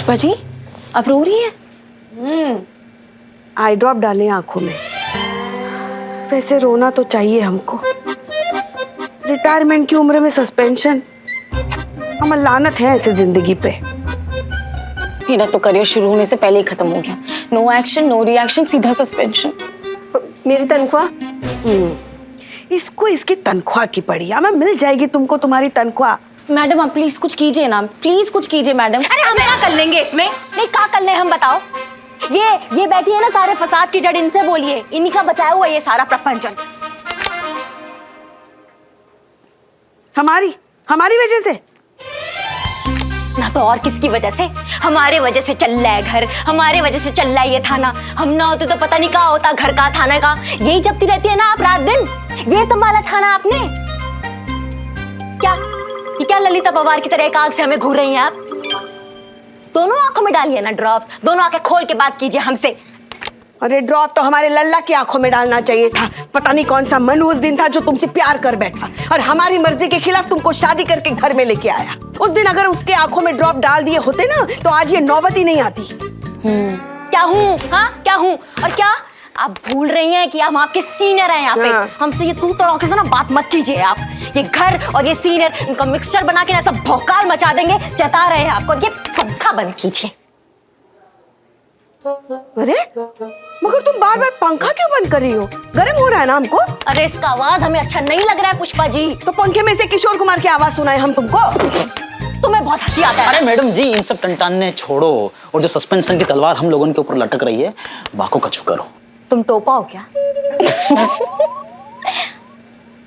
पुष्पा जी, अब रो रही है? आई ड्रॉप डाले आंखों में। वैसे रोना तो चाहिए हमको। रिटायरमेंट की उम्र में सस्पेंशन, हम लानत है ऐसे जिंदगी पे। मेरा तो करियर शुरू होने से पहले ही खत्म हो गया। नो एक्शन, नो रिएक्शन, सीधा सस्पेंशन। मेरी तनख्वाह? इसको इसकी तनख्वाह की पड़ी। हमें मिल जाएगी तुमको तुम्हारी तनख्वाह। मैडम आप प्लीज कुछ कीजिए ना, प्लीज कुछ कीजिए मैडम। अरे हम क्या कर लेंगे इसमें? नहीं क्या कर ले हम बताओ। ये बैठी है ना सारे फसाद की जड़, इनसे बोलिए। इन्हीं का बचाया हुआ ये सारा प्रपंचन। हमारी वजह से ना तो और किसकी वजह से? हमारे वजह से चल रहा है घर, हमारे वजह से चल रहा है ये थाना। हम ना होते तो पता नहीं क्या होता, घर का थाना का। यही जपती रहती है ना आप रात दिन। ये संभाला थाना आपने क्या ललिता पवार की तरह एक आंख से हमें घूर रही हैं आप? दोनों आंखों में डालिए ना ड्रॉप्स, दोनों आंखें खोल के बात कीजिए हमसे। अरे ड्रॉप तो हमारे लल्ला की आंखों में डालना चाहिए था। पता नहीं कौन सा मन उस दिन था जो तुमसे प्यार कर बैठा और हमारी मर्जी के खिलाफ तुमको शादी करके घर में लेके आया। उस दिन अगर उसके आंखों में ड्रॉप डाल दिए होते ना तो आज ये नौबत ही नहीं आती। क्या हूँ? हाँ क्या हूँ? और क्या आप भूल रही हैं कि हम आपके सीनियर हैं यहाँ पे? हाँ। हमसे ये तू तड़ाके से ना बात मत कीजिए आप। ये घर और ये सीनियर, इनका मिक्सचर बना के ना सब भौकाल मचा देंगे। जता रहे हैं आपको। ये पंखा बंद कीजिए। अरे मगर तुम बार बार पंखा क्यों बंद कर रही हो? गर्म हो रहा है ना हमको। अरे इसका आवाज हमें अच्छा नहीं लग रहा है पुष्पा जी। तो पंखे में से किशोर कुमार की आवाज सुनाए हम तुमको। तुम्हें बहुत हंसी आता है। अरे मैडम जी इन सब टंटाने छोड़ो और जो सस्पेंशन की तलवार हम लोगों के ऊपर लटक रही है बाको कछु करो। तुम टोपा हो क्या?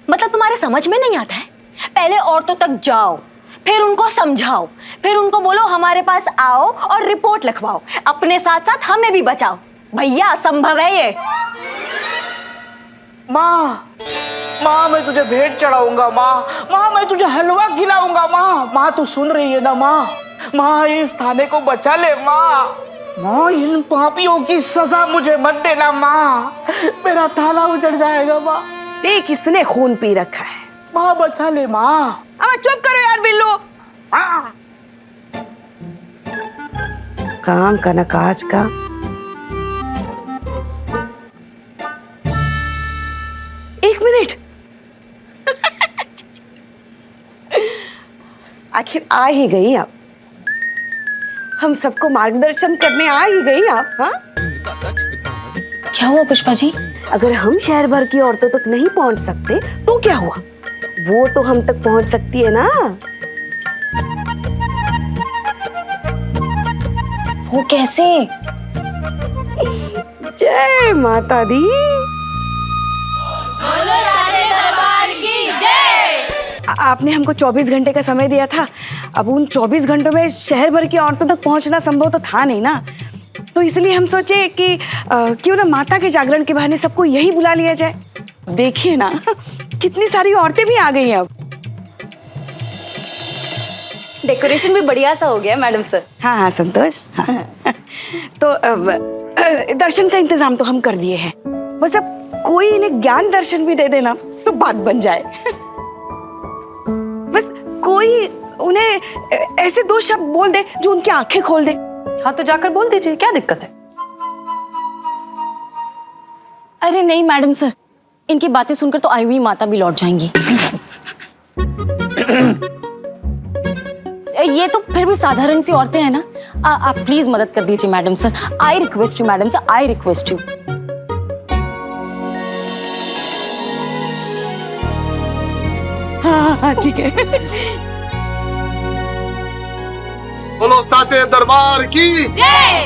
मतलब तुम्हारे समझ में नहीं आता है? पहले औरतों तक जाओ, फिर उनको समझाओ, फिर उनको बोलो हमारे पास आओ और रिपोर्ट लिखवाओ। अपने साथ साथ हमें भी बचाओ। भैया संभव है ये? माँ मैं तुझे भेंट चढ़ाऊंगा। माँ मैं तुझे हलवा खिलाऊंगा। माँ तू सुन रही है ना? माँ इस थाने को बचा ले। माँ इन पापियों की सजा मुझे मत देना। माँ मेरा थाना उजड़ जाएगा। माँ देख किसने खून पी रखा है। माँ बचा ले। माँ चुप करो यार बिल्लू। काम का न काज का। एक मिनट। आखिर आ ही गई आप। हम सबको मार्गदर्शन करने आ ही गई आप। हाँ क्या हुआ पुष्पा जी? अगर हम शहर भर की औरतों तक नहीं पहुंच सकते तो क्या हुआ? वो तो हम तक पहुंच सकती है ना। वो कैसे? जय माता दी। आपने हमको 24 घंटे का समय दिया था। अब उन 24 घंटों में शहर भर की औरतों तक पहुंचना संभव तो था नहीं ना। तो इसलिए हम सोचे कि क्यों ना माता के जागरण के बहाने सबको यही बुला लिया जाए। देखिए ना कितनी सारी औरतें भी आ गई हैं अब। डेकोरेशन भी बढ़िया सा हो गया मैडम सर। हाँ संतोष। हाँ। तो दर्शन का इंतजाम तो हम कर दिए हैं। बस अब कोई इन्हें ज्ञान दर्शन भी दे देना तो बात बन जाए। बस कोई उन्हें ऐसे 2 शब्द बोल दे जो उनकी आंखें खोल दे। हाँ तो जाकर बोल दीजिए, क्या दिक्कत है? अरे नहीं मैडम सर, इनकी बातें सुनकर तो आई हुई माता भी लौट जाएंगी। ये तो फिर भी साधारण सी औरतें हैं ना। आप प्लीज मदद कर दीजिए madam sir. I request you madam sir, I request you. हाँ ठीक है। बोलो साचे दरबार की जय।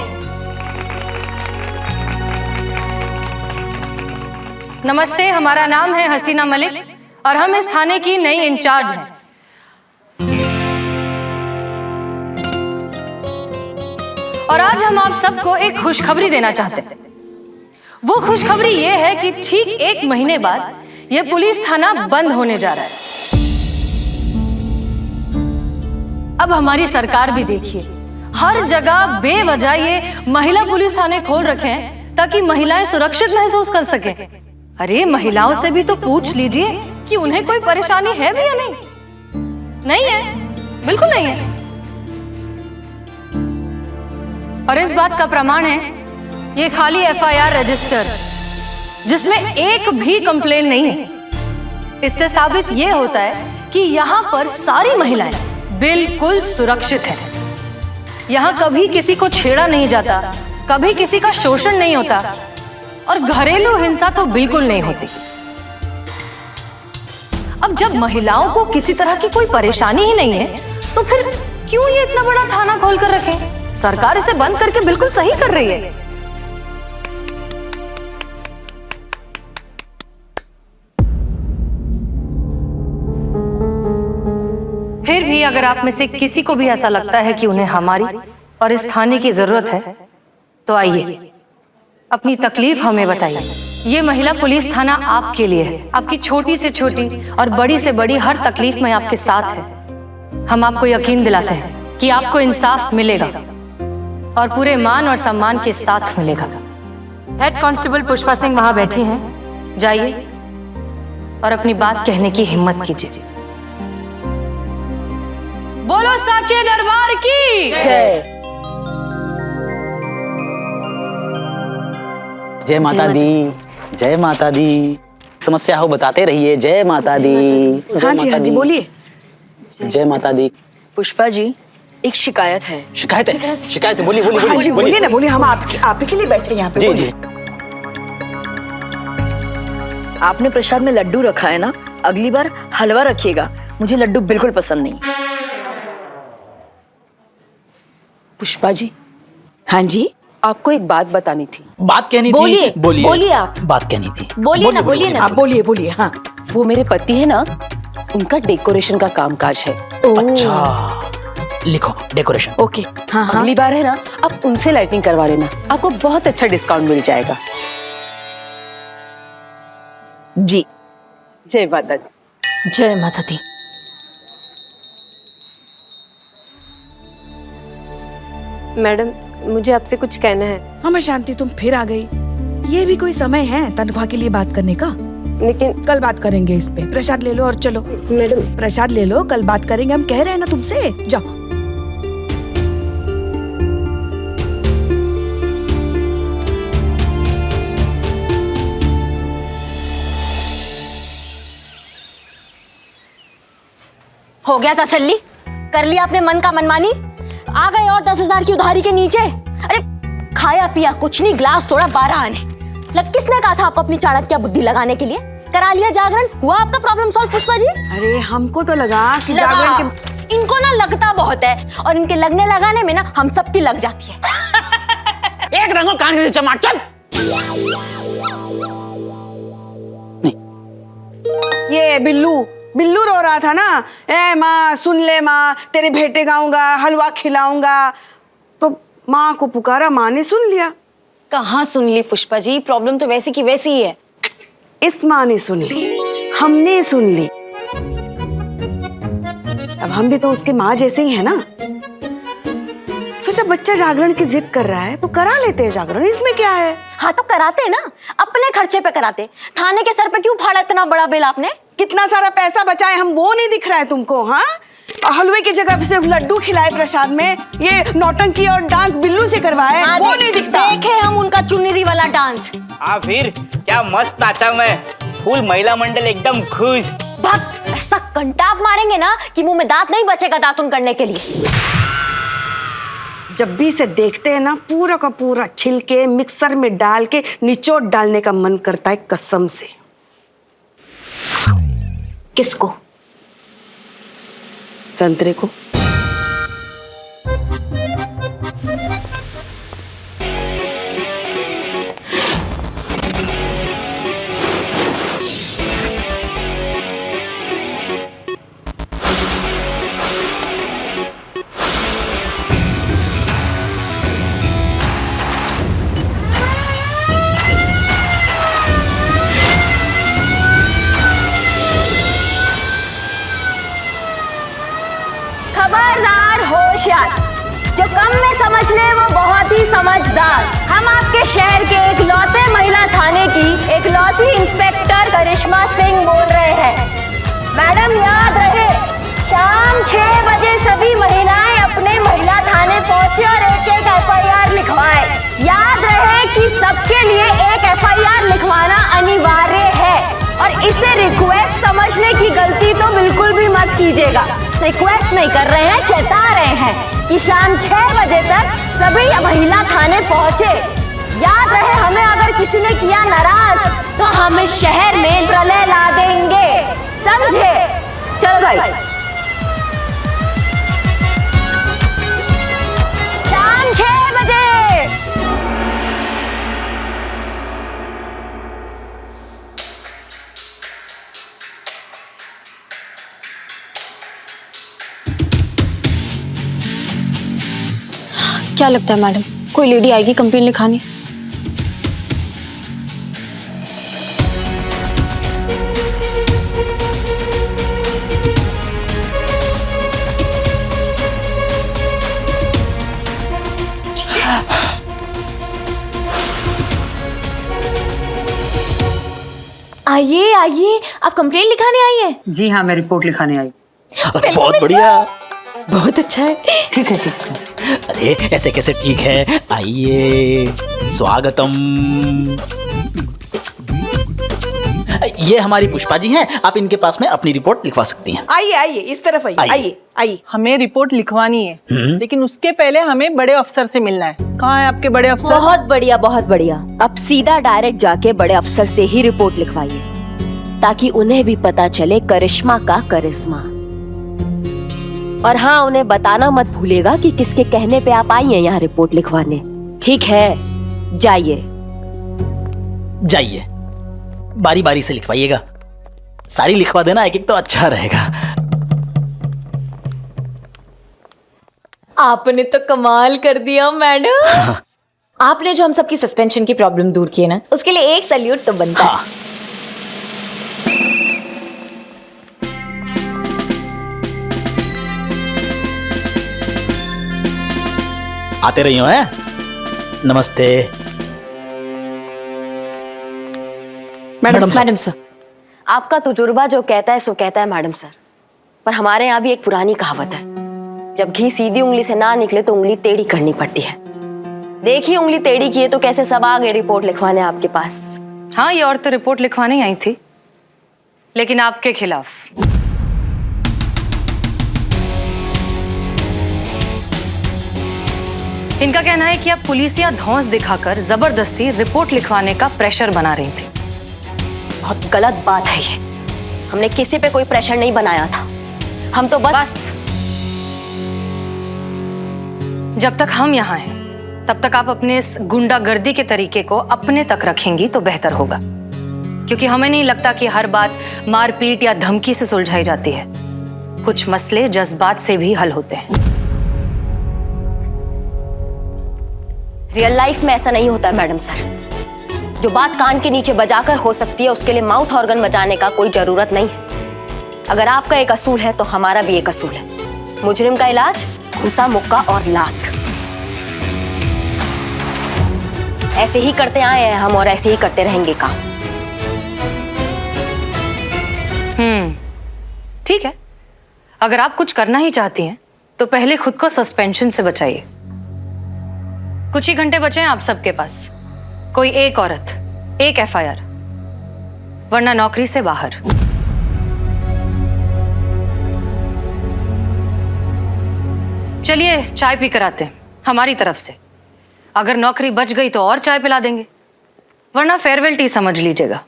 नमस्ते, हमारा नाम है हसीना मलिक और हम इस थाने की नई इंचार्ज हैं। और आज हम आप सबको एक खुशखबरी देना चाहते हैं। वो खुशखबरी ये है कि ठीक 1 महीने बाद ये पुलिस थाना बंद होने जा रहा है। अब हमारी सरकार भी देखिए, हर जगह बेवजह ये महिला पुलिस थाने खोल रखे हैं ताकि महिलाएं सुरक्षित महसूस कर सके। अरे महिलाओं से भी तो पूछ लीजिए कि उन्हें कोई परेशानी है भी या नहीं। नहीं है, बिल्कुल नहीं है। और इस बात का प्रमाण है ये खाली FIR रजिस्टर जिसमें एक भी कंप्लेन नहीं है। इससे साबित ये होता है कि यहाँ पर सारी महिलाएं बिल्कुल सुरक्षित हैं। यहाँ कभी किसी को छेड़ा नहीं जाता, कभी किसी का शोषण नहीं होता और घरेलू हिंसा तो बिल्कुल नहीं होती। अब जब महिलाओं को किसी तरह की कोई परेशानी ही नहीं है तो फिर क्यों ये इतना बड़ा थाना खोल कर रखे? सरकार इसे बंद करके बिल्कुल सही कर रही है। फिर भी अगर आप में से किसी को भी ऐसा लगता है कि उन्हें हमारी और इस थाने की जरूरत है तो आइए अपनी तकलीफ हमें बताइए। ये महिला पुलिस थाना आपके लिए है। आपकी छोटी से छोटी और बड़ी से बड़ी हर तकलीफ में आपके साथ है। हम आपको यकीन दिलाते हैं कि आपको इंसाफ मिलेगा और पूरे मान और सम्मान के साथ मिलेगा। हेड कांस्टेबल पुष्पा सिंह वहां बैठी हैं। जाइए और अपनी बात कहने की हिम्मत कीजिए। बोलो साचे दरबार की जय। जय माता दी, जय माता दी। समस्या हो बताते रहिए। जय माता दी। हाँ जी बोलिए। जय माता दी। पुष्पा जी, एक शिकायत है। शिकायत है? शिकायत है, बोलिए बोलिए हाँ जी बोलिए। बोलिए ना, बोलिए। हम आप ही के लिए बैठे हैं यहाँ पे। जी बोलिए। जी। आपने प्रसाद में लड्डू रखा है ना, अगली बार हलवा रखिएगा। मुझे लड्डू बिल्कुल पसंद नहीं। पुष्पा जी, हाँ जी, आपको एक बात बतानी थी। बात कहनी बोलिए, थी। बोलिए बोलिए आप। बात कहनी थी। बोलिए ना, बोलिए ना। आप बोलिए। हाँ, वो मेरे पति है ना, उनका डेकोरेशन का कामकाज है। अच्छा, लिखो डेकोरेशन। ओके। हाँ। अगली बार है ना, आप उनसे लाइटिंग करवा लेना, आपको बहुत अच्छा डिस्काउंट मिल जाएगा। जी। जय माता दी। जय माता दी। मैडम, मुझे आपसे कुछ कहना है। हाँ शांति, तुम फिर आ गई। ये भी कोई समय है तनख्वाह के लिए बात करने का? लेकिन कल बात करेंगे इस पे। प्रसाद ले लो और चलो। मैडम, प्रसाद ले लो, कल बात करेंगे। हम कह रहे हैं ना तुमसे, जाओ। हो गया तसल्ली? कर लिया अपने मन का मनमानी? आ गए और 10,000 की उधारी के नीचे? अरे खाया पिया कुछ नहीं, ग्लास तोड़ा 12 आने। लग किसने कहा था आपको अपनी चाणक्य बुद्धि लगाने के लिए? करा लिया जागरण, हुआ आपका प्रॉब्लम सॉल्व पुष्पा जी? अरे हमको तो लगा कि जागरण के... इनको ना लगता बहुत है और इनके लगने लगाने में ना हम सबकी लग जाती है। एक रंगो कान से चमाट चल। ये बिल्लू रो रहा था ना, ए माँ सुन ले माँ, तेरे भेंटे गाऊंगा, हलवा खिलाऊंगा। तो माँ को पुकारा, माँ ने सुन लिया। कहाँ सुन ली पुष्पा जी? प्रॉब्लम तो वैसी की वैसी ही है। इस माँ ने सुन ली, हमने सुन ली। अब हम भी तो उसके माँ जैसे ही है ना। सोचा बच्चा जागरण की जिद कर रहा है तो करा लेते हैं जागरण, इसमें क्या है? हाँ तो कराते ना, अपने खर्चे पे कराते। थाने के सर पे क्यों फाड़ा इतना बड़ा बिल आपने? कितना सारा पैसा बचाए हम, वो नहीं दिख रहा है तुमको? हाँ, हलवे की जगह सिर्फ लड्डू खिलाए प्रसाद में, ये नौटंकी और डांस बिल्लू से करवाए, वो नहीं दिखता। देखे हम उनका चुनरी वाला डांस। हाँ फिर क्या मस्त नाचा मैं। फुल महिला मंडल एकदम खुश। भक्त ऐसा कंटाप मारेंगे ना कि मुंह में दांत नहीं बचेगा दातुन करने के लिए। जब भी इसे देखते हैं ना, पूरा का पूरा छिलके मिक्सर में डाल के निचोड़ डालने का मन करता है कसम से। किसको? संतरे को। खबरदार, होशियार। जो कम में समझ ले वो बहुत ही समझदार। हम आपके शहर के एकलौते महिला थाने की एकलौती इंस्पेक्टर करिश्मा सिंह बोल रहे हैं। मैडम याद रहे, शाम 6 बजे सभी महिलाएं अपने महिला थाने पहुंचे और एक-एक FIR रिक्वेस्ट नहीं कर रहे हैं, चेता रहे हैं कि शाम 6 बजे तक सभी महिला थाने पहुंचे। याद रहे, हमें अगर किसी ने किया नाराज तो हम इस शहर में प्रलय ला देंगे, समझे? चलो भाई, शाम 6 बजे। क्या लगता है मैडम, कोई लेडी आएगी कंप्लेन लिखाने? आइए आइए, आप कंप्लेन लिखाने आई हैं? जी हाँ, मैं रिपोर्ट लिखाने आई। अरे बहुत बढ़िया, बहुत अच्छा है। ठीक है, ठीक है। अरे ऐसे कैसे ठीक है, आइए, स्वागतम। ये हमारी पुष्पा जी हैं, आप इनके पास में अपनी रिपोर्ट लिखवा सकती हैं। आइए आइए, इस तरफ आइए, आइए आइए। हमें रिपोर्ट लिखवानी है, लेकिन उसके पहले हमें बड़े अफसर से मिलना है। कहाँ है आपके बड़े अफसर? बहुत बढ़िया, बहुत बढ़िया। अब सीधा डायरेक्ट जाके बड़े अफसर से ही रिपोर्ट लिखवाइए, ताकि उन्हें भी पता चले करिश्मा का करिश्मा। और हाँ, उन्हें बताना मत भूलिएगा कि किसके कहने पे आप आई हैं यहाँ रिपोर्ट लिखवाने। ठीक है, जाइए जाइए, बारी बारी से लिखवाइएगा, सारी लिखवा देना एक एक तो अच्छा रहेगा। आपने तो कमाल कर दिया मैडम। आपने जो हम सबकी सस्पेंशन की प्रॉब्लम दूर की है ना, उसके लिए एक सैल्यूट तो बनता है। आते रही हो, हैं? नमस्ते मैडम सर। आपका तजुर्बा जो कहता है सो कहता है मैडम सर, पर हमारे यहाँ भी एक पुरानी कहावत है, जब घी सीधी उंगली से ना निकले तो उंगली टेढ़ी करनी पड़ती है। देखिए, उंगली टेढ़ी की है तो कैसे सब आ गए रिपोर्ट लिखवाने आपके पास। हाँ, ये औरतें रिपोर्ट लिखवाने आई थी, लेकिन आपके खिलाफ। इनका कहना है कि आप पुलिस या धौंस दिखाकर जबरदस्ती रिपोर्ट लिखवाने का प्रेशर बना रही थी। बहुत गलत बात है ये। हमने किसी पे कोई प्रेशर नहीं बनाया था, हम तो बस जब तक हम यहाँ हैं तब तक आप अपने इस गुंडागर्दी के तरीके को अपने तक रखेंगी तो बेहतर होगा, क्योंकि हमें नहीं लगता कि हर बात मारपीट या धमकी से सुलझाई जाती है। कुछ मसले जज्बात से भी हल होते हैं। रियल लाइफ में ऐसा नहीं होता मैडम सर। जो बात कान के नीचे बजाकर हो सकती है, उसके लिए माउथ ऑर्गन बजाने का कोई जरूरत नहीं है। अगर आपका एक असूल है तो हमारा भी एक असूल है। मुजरिम का इलाज घुसा, मुक्का और लात। ऐसे ही करते आए हैं हम और ऐसे ही करते रहेंगे काम। ठीक है, अगर आप कुछ करना ही चाहती हैं तो पहले खुद को सस्पेंशन से बचाइए। कुछ ही घंटे बचे हैं आप सबके पास। कोई एक औरत, एक FIR, वरना नौकरी से बाहर। चलिए चाय पी कर आते हैं हमारी तरफ से। अगर नौकरी बच गई तो और चाय पिला देंगे, वरना फेयरवेल टी समझ लीजिएगा।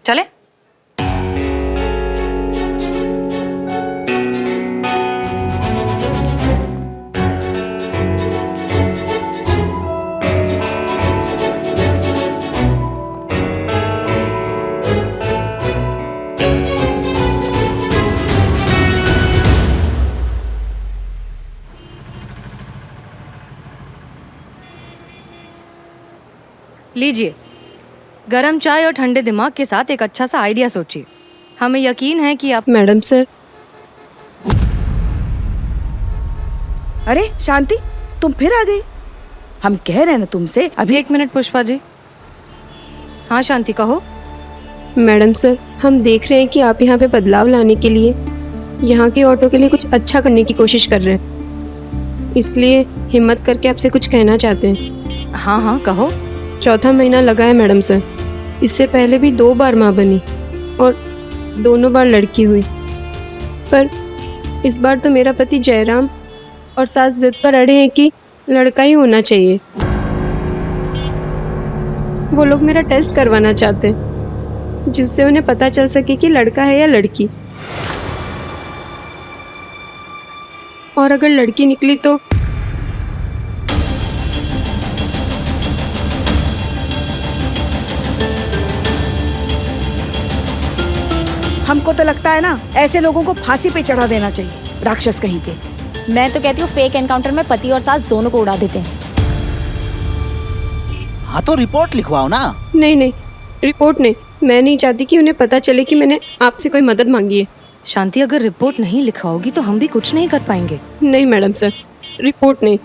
चले? लीजिए, गरम चाय और ठंडे दिमाग के साथ एक अच्छा सा आइडिया सोचिए। हमें यकीन है कि आप। Madam sir. अरे शांति, तुम फिर आ गई। हम कह रहे हैं ना तुमसे अभी। एक मिनट पुष्पा जी। हाँ शांति, कहो। मैडम सर, हम देख रहे हैं कि आप यहाँ पे बदलाव लाने के लिए, यहाँ की औरतों के लिए कुछ अच्छा करने की कोशिश कर रहे हैं, इसलिए हिम्मत करके आपसे कुछ कहना चाहते हैं। हाँ हाँ कहो। 4था महीना लगा है मैडम सर। इससे पहले भी 2 बार माँ बनी और दोनों बार लड़की हुई। पर इस बार तो मेरा पति जयराम और सास जिद पर अड़े हैं कि लड़का ही होना चाहिए। वो लोग मेरा टेस्ट करवाना चाहते हैं जिससे उन्हें पता चल सके कि लड़का है या लड़की। और अगर लड़की निकली तो हमको तो लगता है ना ऐसे लोगों को फांसी पे चढ़ा देना चाहिए, राक्षस कहीं के। मैं तो कहती हूँ फेक एनकाउंटर में पति और सास दोनों को उड़ा देते हैं। हाँ तो रिपोर्ट लिखवाओ ना। नहीं नहीं, रिपोर्ट नहीं। मैं नहीं चाहती कि उन्हें पता चले कि मैंने आपसे कोई मदद मांगी है। शांति, अगर रिपोर्ट नहीं लिखवाओगी तो हम भी कुछ नहीं कर पाएंगे। नहीं मैडम सर, रिपोर्ट नहीं,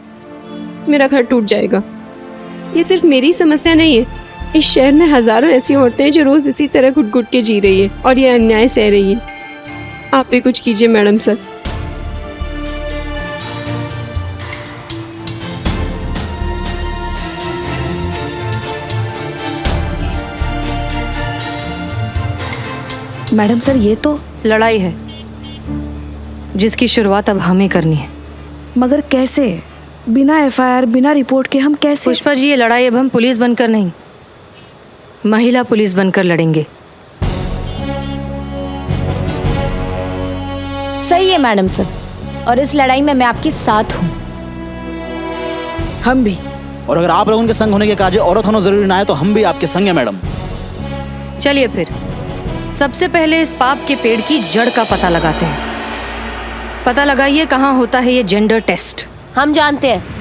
मेरा घर टूट जाएगा। ये सिर्फ मेरी समस्या नहीं है, इस शहर में हजारों ऐसी औरतें हैं जो रोज इसी तरह घुट घुट के जी रही है और ये अन्याय सह रही है। आप भी कुछ कीजिए मैडम सर। मैडम सर, ये तो लड़ाई है जिसकी शुरुआत अब हमें करनी है। मगर कैसे? बिना एफआईआर, बिना रिपोर्ट के हम कैसे? पुष्पा जी, ये लड़ाई अब हम पुलिस बनकर नहीं, महिला पुलिस बनकर लड़ेंगे। सही है मैडम सर, और इस लड़ाई में मैं आपके साथ हूँ। हम भी। और अगर आप लोगों के संग होने के काजे औरत होना जरूरी ना है तो हम भी आपके संग है मैडम। चलिए फिर सबसे पहले इस पाप के पेड़ की जड़ का पता लगाते हैं। पता लगाइए कहाँ होता है ये जेंडर टेस्ट। हम जानते हैं।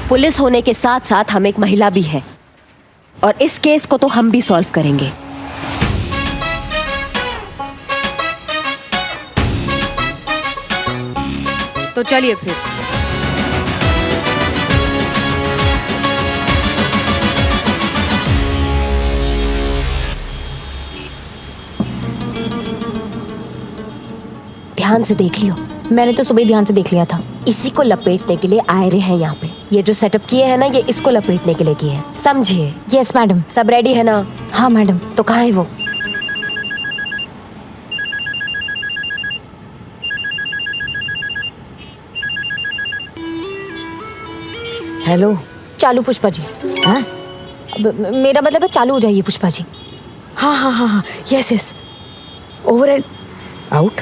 पुलिस होने के साथ साथ हम एक महिला भी है, और इस केस को तो हम भी सॉल्व करेंगे। तो चलिए फिर। ध्यान से देख लियो। मैंने तो सुबह ध्यान से देख लिया था। इसी को लपेटने के लिए आए रहे हैं यहाँ पे। ये जो सेटअप किए हैं ना, ये इसको लपेटने के लिए किए हैं, समझिए? Yes madam. सब रेडी है ना? हाँ मैडम। तो कहाँ है वो? हेलो। चालू पुष्पा जी। हाँ? मेरा मतलब है चालू हो जाइए पुष्पा जी। हाँ हाँ हाँ हाँ, yes yes, over and out.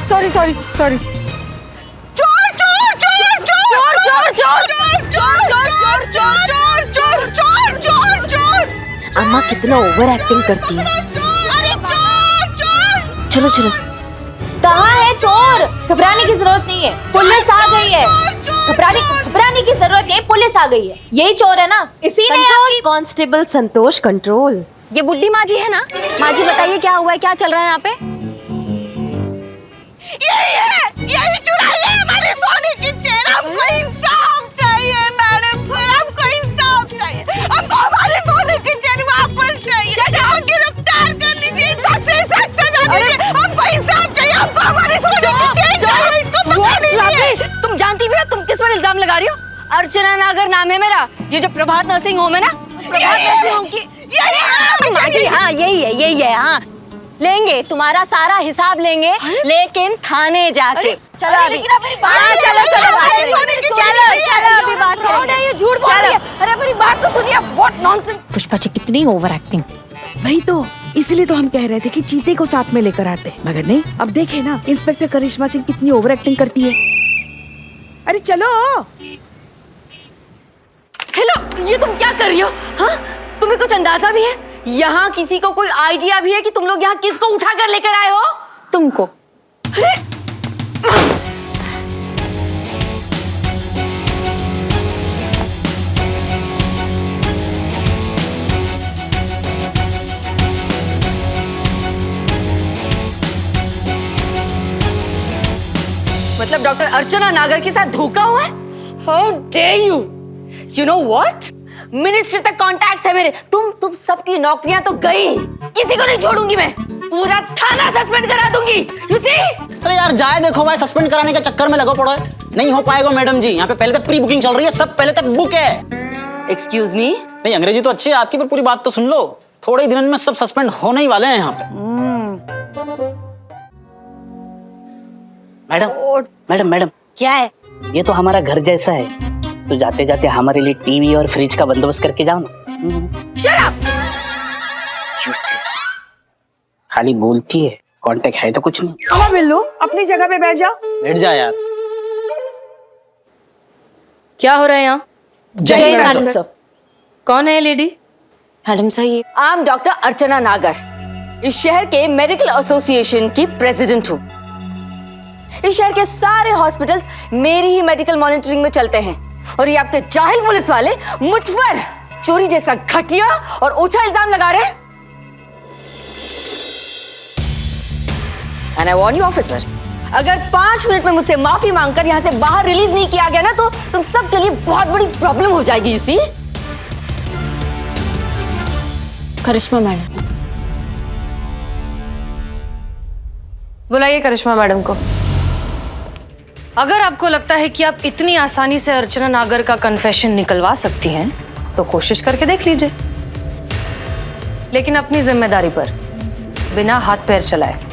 Sorry sorry sorry. चोर चोर चोर चोर चोर चोर चोर चोर चोर चोर चोर चोर चोर चोर। अम्मा कितना ओवर एक्टिंग करती है। अरे चोर चोर। चलो चलो। कहाँ है चोर? घबराने की जरूरत नहीं है, पुलिस आ गई है। घबराने की जरूरत नहीं है, पुलिस आ गई है। यही चोर है ना? इसी ने आपकी। कांस्टेबल संतोष, कंट्रोल। ये बुड्ढी माँ जी है ना? माँ जी बताइए क्या हुआ है, क्या चल रहा है यहाँ पे? यही चुराई है हमारे सोने की चेन। हमको इंसाफ चाहिए मैडम सर, हमको इंसाफ चाहिए। हमको हमारे सोने की चेन वापस चाहिए। हमको गिरफ्तार कर लीजिए, सख्त से सख्त सजा दीजिए। हमको इंसाफ चाहिए, हमको हमारे सोने की चेन चाहिए। इनको पकड़ लीजिए। तुम जानती भी हो तुम किस पर इल्जाम लगा रही हो? अर्चना नागर नाम है मेरा। ये जो प्रभात नर्सिंग होम है ना, प्रभात नर्सिंग होम की। हाँ यही है। हाँ लेंगे, तुम्हारा सारा हिसाब लेंगे, लेकिन थाने जाके। चलो अभी। हाँ चलो बात करेंगे। चलो अभी बात करेंगे। ये झूठ बोल रही है। अरे मेरी बात तो सुनिए। What nonsense. पुष्पा जी कितनी ओवर एक्टिंग। वही तो, इसलिए तो हम कह रहे थे कि चीते को साथ में लेकर आते, मगर नहीं। अब देखे ना इंस्पेक्टर करिश्मा सिंह कितनी ओवर एक्टिंग करती है। अरे चलो। हेलो, ये तुम क्या कर रही हो? हाँ, तुम्हें कुछ अंदाजा भी है? यहाँ किसी को कोई आइडिया भी है कि तुम लोग यहाँ किसको उठा कर लेकर आए हो? तुमको। मतलब डॉक्टर अर्चना नागर के साथ धोखा हुआ है? How dare you! You know what? Ministry तक कॉन्टैक्ट्स है मेरे। तुम सबकी नौकरियां तो गई, किसी को नहीं छोड़ूंगी मैं, पूरा थाना सस्पेंड करा दूंगी। You see? अरे यार जाए देखो भाई, सस्पेंड कराने के चक्कर में लगो पड़ो है। नहीं हो पाएगा मैडम जी, यहाँ पे पहले तक प्री बुकिंग चल रही है, सब पहले तक बुक है। Excuse me? नहीं अंग्रेजी तो अच्छी है आपकी, पर पूरी बात तो सुन लो। थोड़े ही दिनों में सब सस्पेंड होने ही वाले हैं यहाँ पे। मैडम क्या है? ये तो हमारा घर जैसा है, तो जाते जाते हमारे लिए टीवी और फ्रिज का बंदोबस्त करके जाओ ना। Shut up! खाली बोलती है, कांटेक्ट है तो कुछ नहीं। हाँ बिल्लू, अपनी जगह पे बैठ जा। बैठ जा यार। क्या हो रहा है यहाँ? जय मैडम सर। कौन है ये लेडी? मैडम सर, ये आई एम डॉक्टर अर्चना नागर, इस शहर के मेडिकल एसोसिएशन की प्रेसिडेंट हूँ। इस शहर के सारे हॉस्पिटल्स मेरी ही मेडिकल मॉनिटरिंग में चलते हैं, और ये आपके जाहिल पुलिस वाले मुझ पर चोरी जैसा घटिया और ओछा इल्जाम लगा रहे हैं। And I warn you officer, अगर 5 मिनट में मुझसे माफी मांगकर यहाँ से बाहर रिलीज नहीं किया गया ना, तो तुम सबके लिए बहुत बड़ी प्रॉब्लम हो जाएगी। You see? करिश्मा मैडम। बुलाइए करिश्मा मैडम को। अगर आपको लगता है कि आप इतनी आसानी से अर्चना नागर का कन्फेशन निकलवा सकती हैं, तो कोशिश करके देख लीजिए, लेकिन अपनी जिम्मेदारी पर, बिना हाथ पैर चलाए।